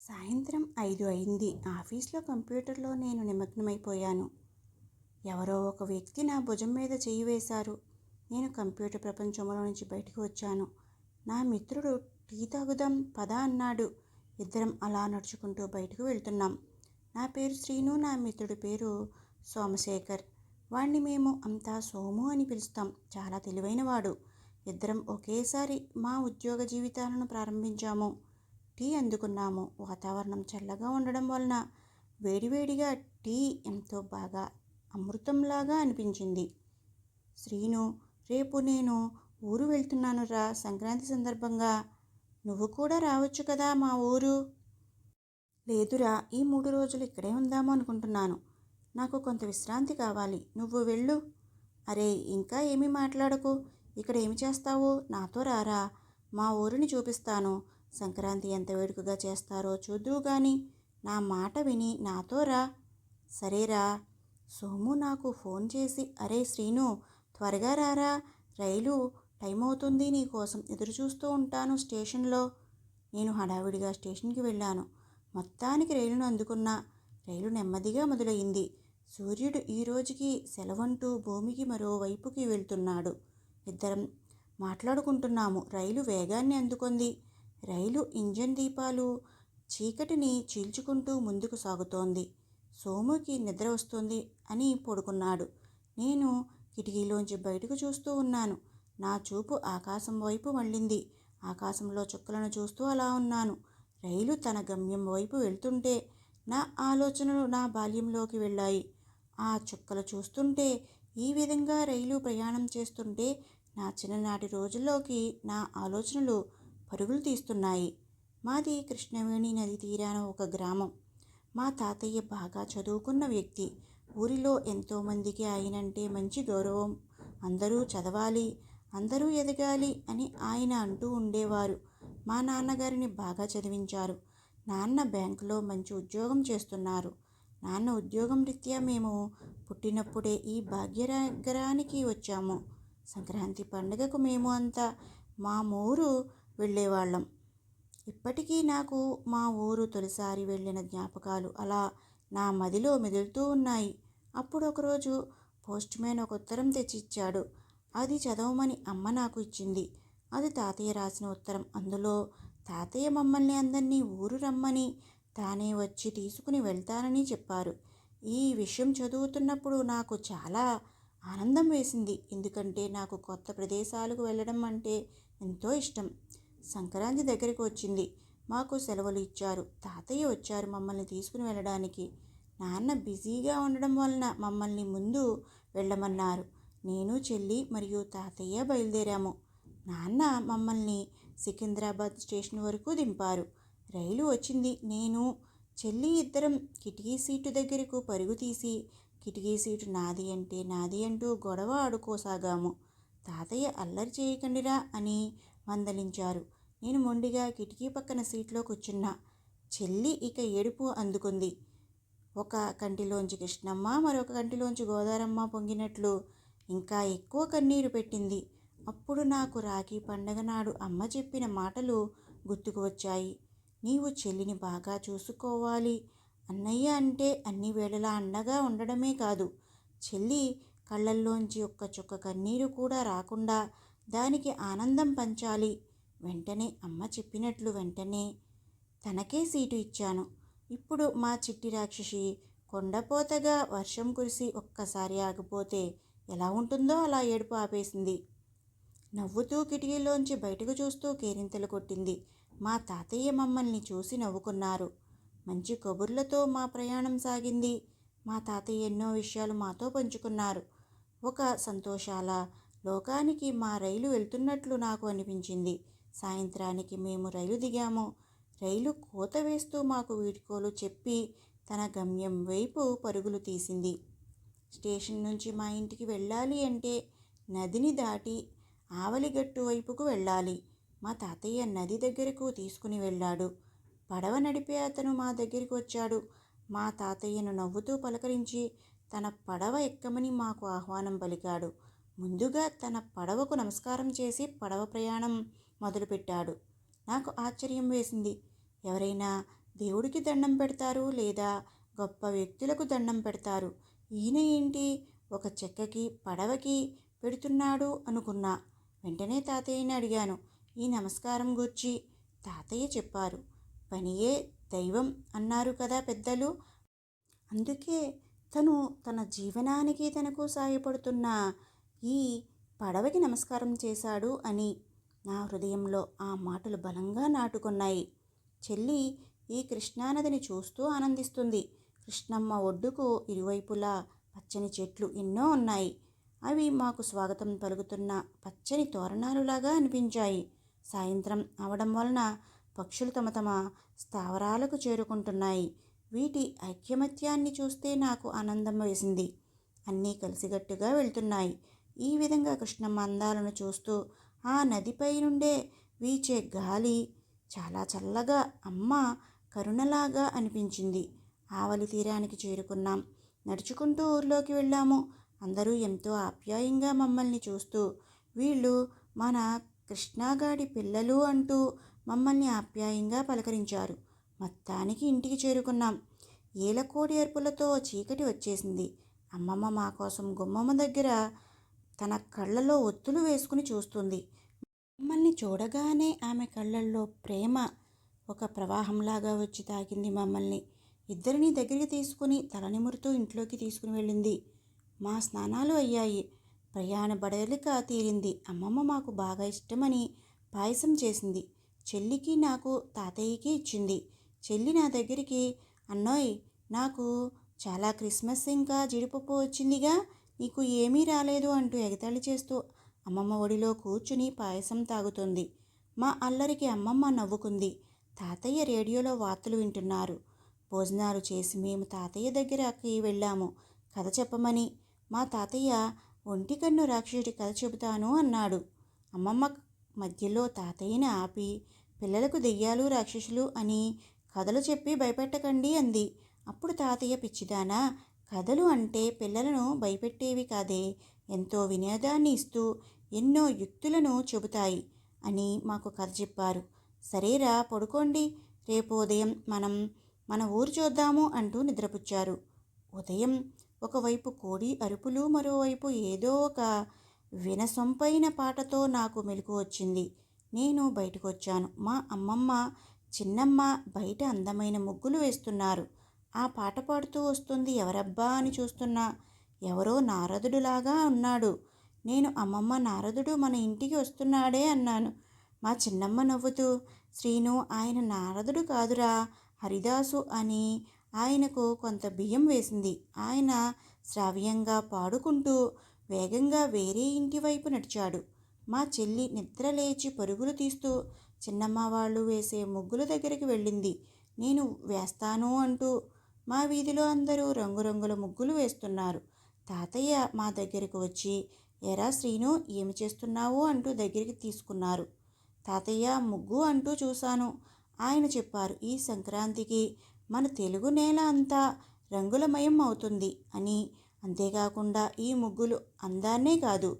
సాయంత్రం 5 అయింది. ఆఫీస్లో కంప్యూటర్లో నేను నిమగ్నమైపోయాను. ఎవరో ఒక వ్యక్తి నా భుజం మీద చెయ్యి వేశారు. నేను కంప్యూటర్ ప్రపంచంలో నుంచి బయటకు వచ్చాను. నా మిత్రుడు టీ తాగుదాం పద అన్నాడు. ఇద్దరం అలా నడుచుకుంటూ బయటకు వెళ్తున్నాం. నా పేరు శ్రీను, నా మిత్రుడి పేరు సోమశేఖర్. వాణ్ణి మేము అంతా సోము అని పిలుస్తాం. చాలా తెలివైనవాడు. ఇద్దరం ఒకేసారి మా ఉద్యోగ జీవితాలను ప్రారంభించాము. టీ అందుకున్నాము. వాతావరణం చల్లగా ఉండడం వలన వేడివేడిగా టీ ఎంతో బాగా అమృతంలాగా అనిపించింది. శ్రీను, రేపు నేను ఊరు వెళ్తున్నాను రా, సంక్రాంతి సందర్భంగా. నువ్వు కూడా రావచ్చు కదా మా ఊరు. లేదురా, ఈ 3 రోజులు ఇక్కడే ఉందాము అనుకుంటున్నాను. నాకు కొంత విశ్రాంతి కావాలి. నువ్వు వెళ్ళు. అరే, ఇంకా ఏమీ మాట్లాడకు. ఇక్కడ ఏమి చేస్తావు? నాతో రారా, మా ఊరిని చూపిస్తాను. సంక్రాంతి ఎంత వేడుకగా చేస్తారో చూద్దువు గాని. నా మాట విని నాతో రా. సరేరా. సోము నాకు ఫోన్ చేసి, అరే శ్రీను, త్వరగా రారా, రైలు టైం అవుతుంది, నీ కోసం ఎదురుచూస్తూ ఉంటాను స్టేషన్లో. నేను హడావిడిగా స్టేషన్కి వెళ్ళాను. మొత్తానికి రైలును అందుకున్నా. రైలు నెమ్మదిగా మొదలైంది. సూర్యుడు ఈ రోజుకి సెలవంటూ భూమికి మరోవైపుకి వెళ్తున్నాడు. ఇద్దరం మాట్లాడుకుంటున్నాము. రైలు వేగాన్ని అందుకుంది. రైలు ఇంజన్ దీపాలు చీకటిని చీల్చుకుంటూ ముందుకు సాగుతోంది. సోముకి నిద్ర వస్తుంది అని పడుకున్నాడు. నేను కిటికీలోంచి బయటకు చూస్తూ ఉన్నాను. నా చూపు ఆకాశం వైపు మళ్ళింది. ఆకాశంలో చుక్కలను చూస్తూ అలా ఉన్నాను. రైలు తన గమ్యం వైపు వెళ్తుంటే నా ఆలోచనలు నా బాల్యంలోకి వెళ్ళాయి. ఆ చుక్కలు చూస్తుంటే, ఈ విధంగా రైలు ప్రయాణం చేస్తుంటే నా చిన్ననాటి రోజుల్లోకి నా ఆలోచనలు పరుగులు తీస్తున్నాయి. మాది కృష్ణవేణి నది తీరాన ఒక గ్రామం. మా తాతయ్య బాగా చదువుకున్న వ్యక్తి. ఊరిలో ఎంతోమందికి ఆయనంటే మంచి గౌరవం. అందరూ చదవాలి, అందరూ ఎదగాలి అని ఆయన అంటూ ఉండేవారు. మా నాన్నగారిని బాగా చదివించారు. నాన్న బ్యాంకులో మంచి ఉద్యోగం చేస్తున్నారు. నాన్న ఉద్యోగం రీత్యా మేము పుట్టినప్పుడే ఈ భాగ్యనగరానికి వచ్చాము. సంక్రాంతి పండుగకు మేము అంతా మా ఊరు వెళ్ళేవాళ్ళం. ఇప్పటికీ నాకు మా ఊరు తొలిసారి వెళ్ళిన జ్ఞాపకాలు అలా నా మదిలో మెదులుతూ ఉన్నాయి. అప్పుడు ఒకరోజు పోస్ట్ మ్యాన్ ఒక ఉత్తరం తెచ్చిచ్చాడు. అది చదవమని అమ్మ నాకు ఇచ్చింది. అది తాతయ్య రాసిన ఉత్తరం. అందులో తాతయ్య మమ్మల్ని అందరినీ ఊరు రమ్మని, తానే వచ్చి తీసుకుని వెళ్తానని చెప్పారు. ఈ విషయం చదువుతున్నప్పుడు నాకు చాలా ఆనందం వేసింది. ఎందుకంటే నాకు కొత్త ప్రదేశాలకు వెళ్ళడం అంటే ఎంతో ఇష్టం. సంక్రాంతి దగ్గరికి వచ్చింది. మాకు సెలవులు ఇచ్చారు. తాతయ్య వచ్చారు మమ్మల్ని తీసుకుని వెళ్ళడానికి. నాన్న బిజీగా ఉండడం వలన మమ్మల్ని ముందు వెళ్ళమన్నారు. నేను, చెల్లి మరియు తాతయ్య బయలుదేరాము. నాన్న మమ్మల్ని సికింద్రాబాద్ స్టేషన్ వరకు దింపారు. రైలు వచ్చింది. నేను, చెల్లి ఇద్దరం కిటికీ సీటు దగ్గరకు పరుగు తీసి, కిటికీ సీటు నాది అంటే నాది అంటూ గొడవ ఆడుకోసాగాము. తాతయ్య అల్లరి చేయకండిరా అని మందలించారు. నేను మొండిగా కిటికీ పక్కన సీట్లో కూర్చున్నా. చెల్లి ఇక ఏడుపు అందుకుంది. ఒక కంటిలోంచి కృష్ణమ్మ, మరొక కంటిలోంచి గోదారమ్మ పొంగినట్లు ఇంకా ఎక్కువ కన్నీరు పెట్టింది. అప్పుడు నాకు రాఖీ పండగ నాడు అమ్మ చెప్పిన మాటలు గుర్తుకు వచ్చాయి. నీవు చెల్లిని బాగా చూసుకోవాలి. అన్నయ్య అంటే అన్ని వేళలా అండగా ఉండడమే కాదు, చెల్లి కళ్ళల్లోంచి ఒక్క చుక్క కన్నీరు కూడా రాకుండా దానికి ఆనందం పంచాలి. వెంటనే అమ్మ చెప్పినట్లు వెంటనే తనకే సీటు ఇచ్చాను. ఇప్పుడు మా చిట్టి రాక్షసి కొండపోతగా వర్షం కురిసి ఒక్కసారి ఆగిపోతే ఎలా ఉంటుందో అలా ఏడుపు ఆపేసింది. నవ్వుతూ కిటికీలోంచి బయటకు చూస్తూ కేరింతలు కొట్టింది. మా తాతయ్య మమ్మల్ని చూసి నవ్వుకున్నారు. మంచి కబుర్లతో మా ప్రయాణం సాగింది. మా తాతయ్య ఎన్నో విషయాలు మాతో పంచుకున్నారు. ఒక సంతోషాల లోకానికి మా రైలు వెళ్తున్నట్లు నాకు అనిపించింది. సాయంత్రానికి మేము రైలు దిగాము. రైలు కోత వేస్తూ మాకు వీడ్కోలు చెప్పి తన గమ్యం వైపు పరుగులు తీసింది. స్టేషన్ నుంచి మా ఇంటికి వెళ్ళాలి అంటే నదిని దాటి ఆవలిగట్టు వైపుకు వెళ్ళాలి. మా తాతయ్య నది దగ్గరకు తీసుకుని వెళ్ళాడు. పడవ నడిపే అతను మా దగ్గరికి వచ్చాడు. మా తాతయ్యను నవ్వుతూ పలకరించి తన పడవ ఎక్కమని మాకు ఆహ్వానం పలికాడు. ముందుగా తన పడవకు నమస్కారం చేసి పడవ ప్రయాణం మొదలుపెట్టాడు. నాకు ఆశ్చర్యం వేసింది. ఎవరైనా దేవుడికి దండం పెడతారు లేదా గొప్ప వ్యక్తులకు దండం పెడతారు. ఈయన ఏంటి ఒక చెక్కకి పడవకి పెడుతున్నాడు అనుకున్నా. వెంటనే తాతయ్యని అడిగాను ఈ నమస్కారం గూర్చి. తాతయ్య చెప్పారు, పనియే దైవం అన్నారు కదా పెద్దలు. అందుకే తను తన జీవనానికి తనకు సాయపడుతున్న ఈ పడవకి నమస్కారం చేశాడు అని. నా హృదయంలో ఆ మాటలు బలంగా నాటుకున్నాయి. చెల్లి ఈ కృష్ణానదిని చూస్తూ ఆనందిస్తుంది. కృష్ణమ్మ ఒడ్డుకు ఇరువైపులా పచ్చని చెట్లు ఎన్నో ఉన్నాయి. అవి మాకు స్వాగతం పలుకుతున్న పచ్చని తోరణాలులాగా అనిపించాయి. సాయంత్రం అవడం వలన పక్షులు తమ తమ స్థావరాలకు చేరుకుంటున్నాయి. వీటి ఐక్యమత్యాన్ని చూస్తే నాకు ఆనందం వేసింది. అన్నీ కలిసిగట్టుగా వెళ్తున్నాయి. ఈ విధంగా కృష్ణమ్మ అందాలను చూస్తూ ఆ నదిపై నుండే వీచే గాలి చాలా చల్లగా అమ్మ కరుణలాగా అనిపించింది. ఆవలి తీరానికి చేరుకున్నాం. నడుచుకుంటూ ఊర్లోకి వెళ్ళాము. అందరూ ఎంతో ఆప్యాయంగా మమ్మల్ని చూస్తూ వీళ్ళు మన కృష్ణాగాడి పిల్లలు అంటూ మమ్మల్ని ఆప్యాయంగా పలకరించారు. మొత్తానికి ఇంటికి చేరుకున్నాం. ఏలకోడి అరుపులతో చీకటి వచ్చేసింది. అమ్మమ్మ మా కోసం గుమ్మమ్మ దగ్గర తన కళ్ళలో ఒత్తులు వేసుకుని చూస్తుంది. మమ్మల్ని చూడగానే ఆమె కళ్ళల్లో ప్రేమ ఒక ప్రవాహంలాగా వచ్చి తాకింది మమ్మల్ని. ఇద్దరిని దగ్గరికి తీసుకుని తలనిమురుతూ ఇంట్లోకి తీసుకుని వెళ్ళింది. మా స్నానాలు అయ్యాయి. ప్రయాణ బడలిక తీరింది. అమ్మమ్మ మాకు బాగా ఇష్టమని పాయసం చేసింది. చెల్లికి నాకు తాతయ్యకి ఇచ్చింది. చెల్లి నా దగ్గరికి, అన్నోయ్ నాకు చాలా క్రిస్మస్ ఇంకా జీడిపప్పు వచ్చిందిగా, నీకు ఏమీ రాలేదు అంటూ ఎగతాళి చేస్తూ అమ్మమ్మ ఒడిలో కూర్చుని పాయసం తాగుతుంది. మా అల్లరికి అమ్మమ్మ నవ్వుకుంది. తాతయ్య రేడియోలో వార్తలు వింటున్నారు. భోజనాలు చేసి మేము తాతయ్య దగ్గరకి వెళ్ళాము కథ చెప్పమని. మా తాతయ్య ఒంటికన్ను రాక్షసుడి కథ చెబుతాను అన్నాడు. అమ్మమ్మ మధ్యలో తాతయ్యని ఆపి, పిల్లలకు దెయ్యాలు రాక్షసులు అని కథలు చెప్పి భయపెట్టకండి అంది. అప్పుడు తాతయ్య, పిచ్చిదానా, కథలు అంటే పిల్లలను భయపెట్టేవి కాదే, ఎంతో వినోదాన్ని ఇస్తూ ఎన్నో యుక్తులను చెబుతాయి అని మాకు కథ చెప్పారు. సరేరా పడుకోండి, రేపు ఉదయం మనం మన ఊరు చూద్దాము అంటూ నిద్రపుచ్చారు. ఉదయం ఒకవైపు కోడి అరుపులు, మరోవైపు ఏదో ఒక వినసొంపైన పాటతో నాకు మెలకు వచ్చింది. నేను బయటకు వచ్చాను. మా అమ్మమ్మ చిన్నమ్మ బయట అందమైన ముగ్గులు వేస్తున్నారు. ఆ పాట పాడుతూ వస్తుంది. ఎవరబ్బా అని చూస్తున్నా. ఎవరో నారదుడులాగా ఉన్నాడు. నేను అమ్మమ్మ నారదుడు మన ఇంటికి వస్తున్నాడే అన్నాను. మా చిన్నమ్మ నవ్వుతూ, శ్రీను ఆయన నారదుడు కాదురా, హరిదాసు అని ఆయనకు కొంత బియ్యం వేసింది. ఆయన శ్రావ్యంగా పాడుకుంటూ వేగంగా వేరే ఇంటి వైపు నడిచాడు. మా చెల్లి నిద్ర లేచి పరుగులు తీస్తూ చిన్నమ్మ వాళ్ళు వేసే ముగ్గుల దగ్గరికి వెళ్ళింది. నేను వేస్తాను అంటూ. మా వీధిలో అందరూ రంగురంగుల ముగ్గులు వేస్తున్నారు. తాతయ్య మా దగ్గరకు వచ్చి, ఎరా శ్రీను ఏమి చేస్తున్నావు అంటూ దగ్గరికి తీసుకున్నారు. తాతయ్య ముగ్గు అంటూ చూశాను. ఆయన చెప్పారు, ఈ సంక్రాంతికి మన తెలుగు నేల అంతా రంగులమయం అవుతుంది అని. అంతేకాకుండా ఈ ముగ్గులు అందాన్నే కాదు,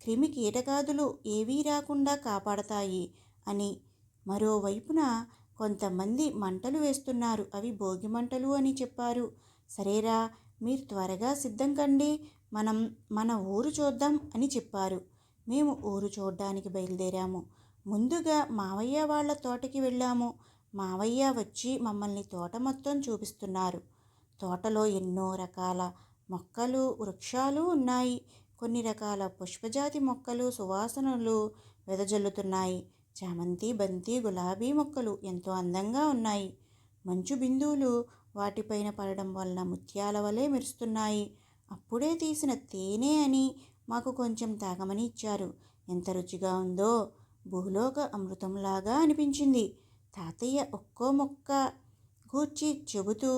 క్రిమి కీటకాదులు ఏవీ రాకుండా కాపాడతాయి అని. మరోవైపున కొంతమంది మంటలు వేస్తున్నారు. అవి భోగి మంటలు అని చెప్పారు. సరేరా మీరు త్వరగా సిద్ధం కండి, మనం మన ఊరు చూద్దాం అని చెప్పారు. మేము ఊరు చూడ్డానికి బయలుదేరాము. ముందుగా మావయ్య వాళ్ళ తోటకి వెళ్ళాము. మావయ్య వచ్చి మమ్మల్ని తోట మొత్తం చూపిస్తున్నారు. తోటలో ఎన్నో రకాల మొక్కలు, వృక్షాలు ఉన్నాయి. కొన్ని రకాల పుష్పజాతి మొక్కలు సువాసనలు వెదజల్లుతున్నాయి. చామంతి, బంతి, గులాబీ మొక్కలు ఎంతో అందంగా ఉన్నాయి. మంచు బిందువులు వాటిపైన పడడం వలన ముత్యాల వలె మెరుస్తున్నాయి. అప్పుడే తీసిన తేనె అని మాకు కొంచెం తాగమని ఇచ్చారు. ఎంత రుచిగా ఉందో, భూలోక అమృతంలాగా అనిపించింది. తాతయ్య ఒక్కో మొక్క గూర్చి చెబుతూ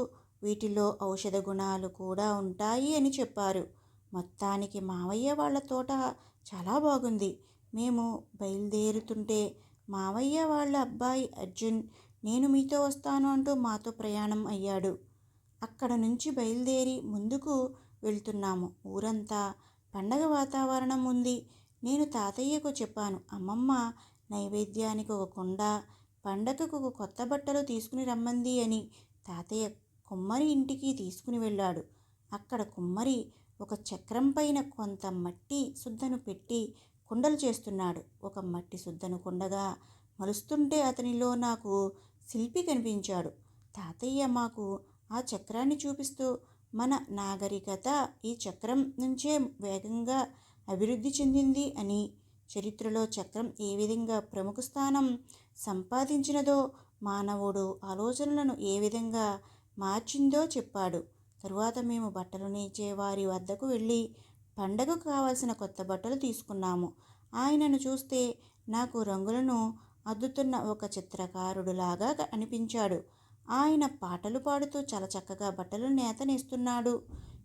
వీటిలో ఔషధ గుణాలు కూడా ఉంటాయి అని చెప్పారు. మొత్తానికి మావయ్య వాళ్ళ తోట చాలా బాగుంది. మేము బయలుదేరుతుంటే మావయ్య వాళ్ళ అబ్బాయి అర్జున్, నేను మీతో వస్తాను అంటూ మాతో ప్రయాణం అయ్యాడు. అక్కడ నుంచి బయలుదేరి ముందుకు వెళ్తున్నాము. ఊరంతా పండగ వాతావరణం ఉంది. నేను తాతయ్యకు చెప్పాను, అమ్మమ్మ నైవేద్యానికి ఒక కుండ, పండగకు కొత్త బట్టలు తీసుకుని రమ్మంది అని తాతయ్య కుమ్మరి ఇంటికి తీసుకుని వెళ్ళాడు. అక్కడ కుమ్మరి ఒక చక్రం పైన కొంత మట్టి సుద్దను పెట్టి కుండలు చేస్తున్నాడు. ఒక మట్టి సుద్దను కుండగా మలుస్తుంటే అతనిలో నాకు శిల్పి కనిపించాడు. తాతయ్య మాకు ఆ చక్రాన్ని చూపిస్తూ, మన నాగరికత ఈ చక్రం నుంచే వేగంగా అభివృద్ధి చెందింది అని, చరిత్రలో చక్రం ఏ విధంగా ప్రముఖ స్థానం సంపాదించినదో, మానవుడు ఆలోచనలను ఏ విధంగా మార్చిందో చెప్పాడు. తరువాత మేము బట్టలు నేచే వారి వద్దకు వెళ్ళి పండగకు కావలసిన కొత్త బట్టలు తీసుకున్నాము. ఆయనను చూస్తే నాకు రంగులను అద్దుతున్న ఒక చిత్రకారుడులాగా అనిపించాడు. ఆయన పాటలు పాడుతూ చాలా చక్కగా బట్టలు నేత నేస్తున్నాడు.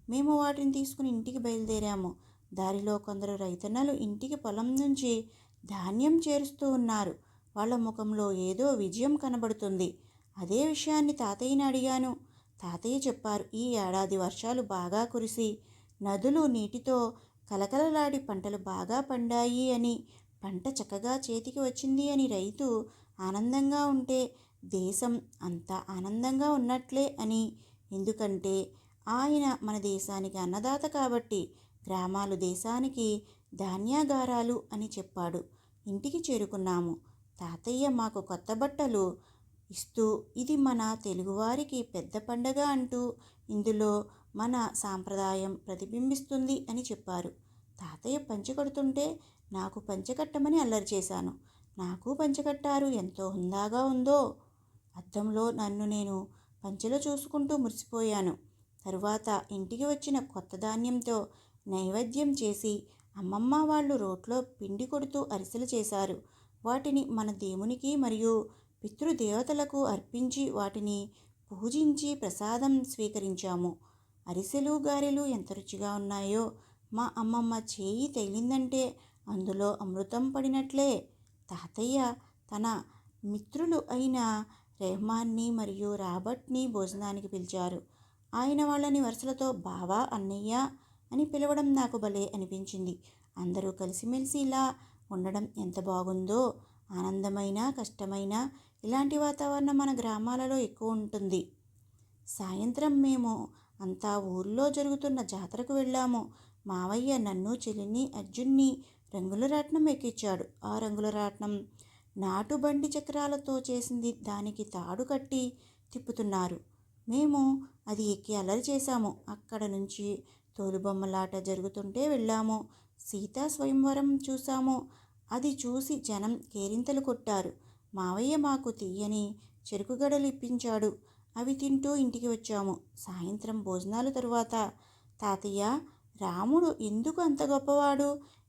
మేము వాటిని తీసుకుని ఇంటికి బయలుదేరాము. దారిలో కొందరు రైతన్నలు ఇంటికి పొలం నుంచి ధాన్యం చేరుస్తూ ఉన్నారు. వాళ్ళ ముఖంలో ఏదో విజయం కనబడుతుంది. అదే విషయాన్ని తాతయ్యని అడిగాను. తాతయ్య చెప్పారు, ఈ ఏడాది వర్షాలు బాగా కురిసి నదులు నీటితో కలకలలాడి పంటలు బాగా పండాయి అని, పంట చక్కగా చేతికి వచ్చింది అని రైతు ఆనందంగా ఉంటే దేశం అంతా ఆనందంగా ఉన్నట్లే అని, ఎందుకంటే ఆయన మన దేశానికి అన్నదాత కాబట్టి, గ్రామాలు దేశానికి ధాన్యాగారాలు అని చెప్పాడు. ఇంటికి చేరుకున్నాము. తాతయ్య మాకు కొత్త బట్టలు ఇస్తూ, ఇది మన తెలుగువారికి పెద్ద పండగ అంటూ, ఇందులో మన సాంప్రదాయం ప్రతిబింబిస్తుంది అని చెప్పారు. తాతయ్య పంచె కడుతుంటే నాకు పంచె కట్టమని అల్లరి చేశాను. నాకు పంచె కట్టారు. ఎంతో హుందాగా ఉందో. అద్దంలో నన్ను నేను పంచెలో చూసుకుంటూ మురిసిపోయాను. తరువాత ఇంటికి వచ్చిన కొత్త ధాన్యంతో నైవేద్యం చేసి అమ్మమ్మ వాళ్ళు రోట్లో పిండి కొడుతూ అరిసెలు చేశారు. వాటిని మన దేవునికి మరియు పితృదేవతలకు అర్పించి వాటిని పూజించి ప్రసాదం స్వీకరించాము. అరిసెలు గారెలు ఎంత రుచిగా ఉన్నాయో. మా అమ్మమ్మ చేయి తగిలిందంటే అందులో అమృతం పడినట్లే. తాతయ్య తన మిత్రులు అయిన రెహమాన్ని మరియు రాబర్ట్ని భోజనానికి పిలిచారు. ఆయన వాళ్ళని వరుసలతో బావా, అన్నయ్య అని పిలవడం నాకు భలే అనిపించింది. అందరూ కలిసిమెలిసి ఇలా ఉండడం ఎంత బాగుందో. ఆనందమైన, కష్టమైన ఇలాంటి వాతావరణం మన గ్రామాలలో ఎక్కువ ఉంటుంది. సాయంత్రం మేము అంతా ఊర్లో జరుగుతున్న జాతరకు వెళ్ళాము. మావయ్య నన్ను, చెల్లిని, అర్జున్ని రంగుల రాట్నం ఎక్కించాడు. ఆ రంగుల రాట్నం నాటు బండి చక్రాలతో చేసింది. దానికి తాడు కట్టి తిప్పుతున్నారు. మేము అది ఎక్కి అల్లరి చేశాము. అక్కడ నుంచి తోలుబొమ్మలాట జరుగుతుంటే వెళ్ళాము. సీతా స్వయంవరం చూసాము. అది చూసి జనం కేరింతలు కొట్టారు. మావయ్య మాకు తీయని చెరుకుగడలు ఇప్పించాడు. అవి తింటూ ఇంటికి వచ్చాము. సాయంత్రం భోజనాల తరువాత తాతయ్య, రాముడు ఎందుకు అంత గొప్పవాడు?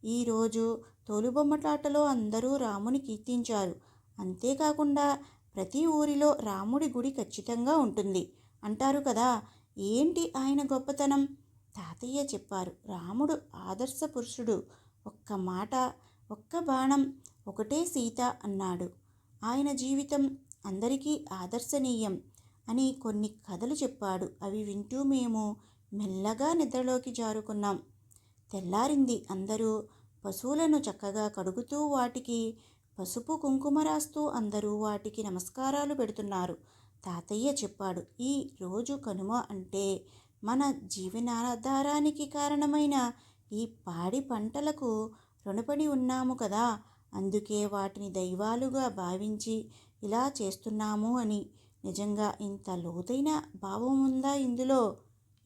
ఈరోజు తోలుబొమ్మలాటలో అందరూ రాముని కీర్తించారు. అంతేకాకుండా ప్రతి ఊరిలో రాముడి గుడి ఖచ్చితంగా ఉంటుంది అంటారు కదా, ఏంటి ఆయన గొప్పతనం? తాతయ్య చెప్పారు, రాముడు ఆదర్శ పురుషుడు. ఒక్క మాట, ఒక్క బాణం, ఒకటే సీత అన్నాడు. ఆయన జీవితం అందరికీ ఆదర్శనీయం అని కొన్ని కథలు చెప్పాడు. అవి వింటూ మేము మెల్లగా నిద్రలోకి జారుకున్నాం. తెల్లారింది. అందరూ పశువులను చక్కగా కడుగుతూ వాటికి పసుపు కుంకుమ రాస్తూ అందరూ వాటికి నమస్కారాలు పెడుతున్నారు. తాతయ్య చెప్పాడు, ఈ రోజు కనుమ అంటే మన జీవనాధారానికి కారణమైన ఈ పాడి పంటలకు రుణపడి ఉన్నాము కదా, అందుకే వాటిని దైవాలుగా భావించి ఇలా చేస్తున్నాము అని. నిజంగా ఇంత లోతైన భావం ఉందా ఇందులో?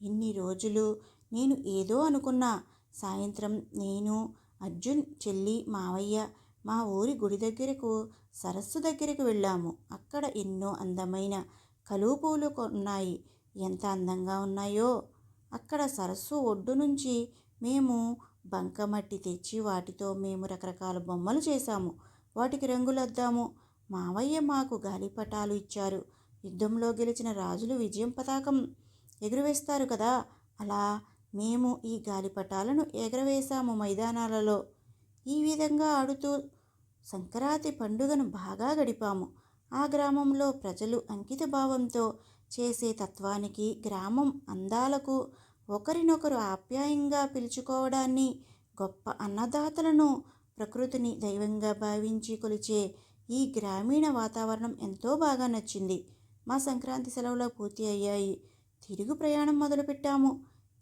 ఇన్ని రోజులు నేను ఏదో అనుకున్నా. సాయంత్రం నేను, అర్జున్, చెల్లి, మావయ్య మా ఊరి గుడి దగ్గరకు, సరస్సు దగ్గరకు వెళ్ళాము. అక్కడ ఎన్నో అందమైన కలువ పూలు ఉన్నాయి. ఎంత అందంగా ఉన్నాయో! అక్కడ సరస్సు ఒడ్డు నుంచి మేము బంకమట్టి తెచ్చి వాటితో మేము రకరకాల బొమ్మలు చేశాము. వాటికి రంగులద్దాము. మావయ్య మాకు గాలిపటాలు ఇచ్చారు. యుద్ధంలో గెలిచిన రాజులు విజయం పతాకం ఎగురవేస్తారు కదా, అలా మేము ఈ గాలిపటాలను ఎగరవేశాము మైదానాలలో. ఈ విధంగా ఆడుతూ సంక్రాంతి పండుగను బాగా గడిపాము. ఆ గ్రామంలో ప్రజలు అంకిత భావంతో చేసే తత్వానికి, గ్రామం అందాలకు, ఒకరినొకరు ఆప్యాయంగా పిలుచుకోవడాన్ని, గొప్ప అన్నదాతలను, ప్రకృతిని దైవంగా భావించి కొలిచే ఈ గ్రామీణ వాతావరణం ఎంతో బాగా నచ్చింది. మా సంక్రాంతి సెలవులు పూర్తి అయ్యాయి. తిరుగు ప్రయాణం మొదలుపెట్టాము.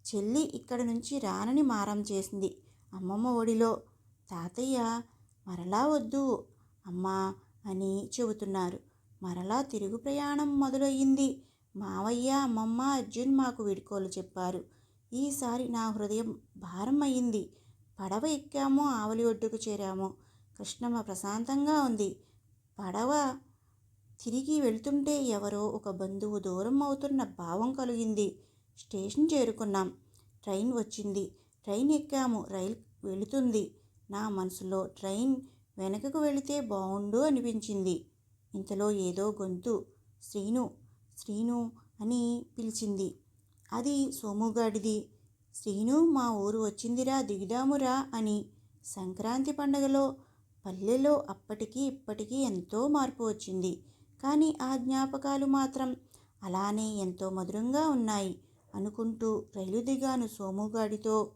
చెల్లి ఇక్కడి నుంచి రానని మారం చేసింది. అమ్మమ్మ ఒడిలో. తాతయ్య మరలా వద్దు అమ్మా అని చెబుతున్నారు. మరలా తిరుగు ప్రయాణం మొదలయ్యింది. మావయ్య, అమ్మమ్మ, అర్జున్ మాకు వీడ్కోలు చెప్పారు. ఈసారి నా హృదయం భారం అయింది. పడవ ఎక్కాము, ఆవలి ఒడ్డుకు చేరాము. కృష్ణమ్మ ప్రశాంతంగా ఉంది. పడవ తిరిగి వెళ్తుంటే ఎవరో ఒక బంధువు దూరం అవుతున్న భావం కలిగింది. స్టేషన్ చేరుకున్నాం. ట్రైన్ వచ్చింది. ట్రైన్ ఎక్కాము. రైలు వెళుతుంది. నా మనసులో ట్రైన్ వెనకకు వెళితే బావుండు అనిపించింది. ఇంతలో ఏదో గొంతు శ్రీను శ్రీను అని పిలిచింది. అది సోముగాడిది. శ్రీను, మా ఊరు వచ్చిందిరా, దిగుదామురా అని. సంక్రాంతి పండగలో పల్లెలో అప్పటికీ ఇప్పటికీ ఎంతో మార్పు వచ్చింది. కానీ ఆ జ్ఞాపకాలు మాత్రం అలానే ఎంతో మధురంగా ఉన్నాయి అనుకుంటూ రైలు దిగాను సోముగాడితో.